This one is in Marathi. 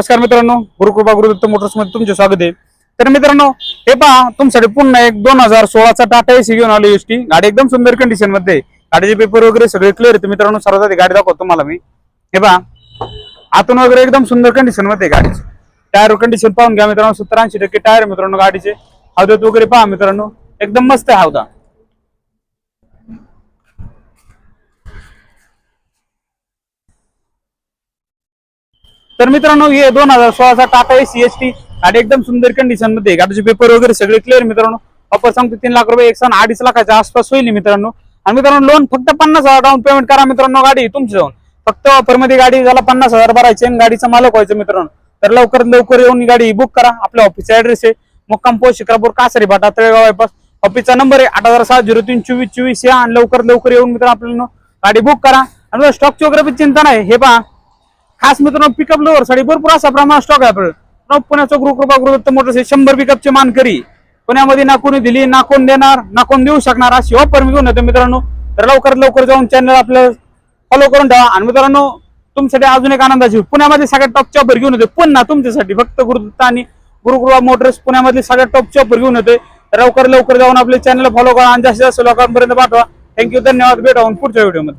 नमस्कार मित्रांनो, गुरुकृपा गुरुदत्त मोटर्स मध्ये तुमचे स्वागत आहे। तर मित्रांनो, हे पहा तुमच्यासाठी पुन्हा एक 2016चा टाटा एसी घेऊन आलो एसटी। गाडी एकदम सुंदर कंडिशन मध्ये, गाडीचे पेपर वगैरे सगळे क्लिअर आहेत। मित्रांनो, सर्वात आधी गाडी दाखवतो तुम्हाला मी। हे पहा, आतून वगैरे एकदम सुंदर कंडिशन मध्ये गाडीचे टायर कंडिशन पाहून घ्या मित्रांनो। 70-80% टायर मित्रांनो गाडीचे। हौदात वगैरे पहा मित्रांनो, एकदम मस्त आहे हौदा। तर मित्रांनो, हे 2016चा टाटा एसी एसटी गाडी एकदम सुंदर कंडिशन मध्ये, गाडीचे पेपर वगैरे सगळे क्लिअर मित्रांनो। ऑफर सांगतो 3 लाख रुपये, 1.5 लाखाच्या आसपास होईल मित्रांनो। आणि मित्रांनो, लोन फक्त 50,000 डाऊन पेमेंट करा मित्रांनो, गाडी तुमची जाऊन। फक्त ऑफर मध्ये गाडी झाला 50,000 भरायचे आणि गाडीचा मालक व्हायचं मित्रांनो। तर लवकरात लवकर येऊन गाडी बुक करा। आपल्या ऑफिसचा ऍड्रेस आहे मुक्काम पोस्ट शिक्रापूर, कासारी फाटा, तळेगाव बायपास। ऑफिसचा नंबर आहे 8060032424 या। आणि लवकरात लवकर येऊन मित्रांनो आपल्याला गाडी बुक करा। आणि स्टॉकची वगैरे चिंता नाही। हे पहा, खास मित्रांनो, पिकअप लोअर साठी भरपूर असा प्रमाणात स्टॉक आहे आपल्याला। पुण्याचा गुरुकृपा गुरुदत्त मोटर्स 100 पिकअपचे मानकरी, पुण्यामध्ये ना कोणी दिली, ना कोण देणार, ना कोण देऊ शकणार अशी ऑफर मी घेऊन येतो मित्रांनो। तर लवकरात लवकर जाऊन चॅनल आपलं फॉलो करून ठेवा। आणि मित्रांनो, तुमच्यासाठी अजून एक आनंदाची, पुण्यामध्ये सगळ्यात टॉपची ऑफर घेऊन येतो पुन्हा तुमच्यासाठी। फक्त गुरुदत्त आणि गुरुकृपा मोटर्स पुण्यामध्ये सगळ्यात टॉपची ऑफर घेऊन येतोय। तर लवकर लवकर जाऊन आपल्या चॅनल फॉलो करा आणि जास्तीत जास्त लोकांपर्यंत पाठवा। थँक्यू, धन्यवाद। भेटा पुढच्या व्हिडिओमध्ये।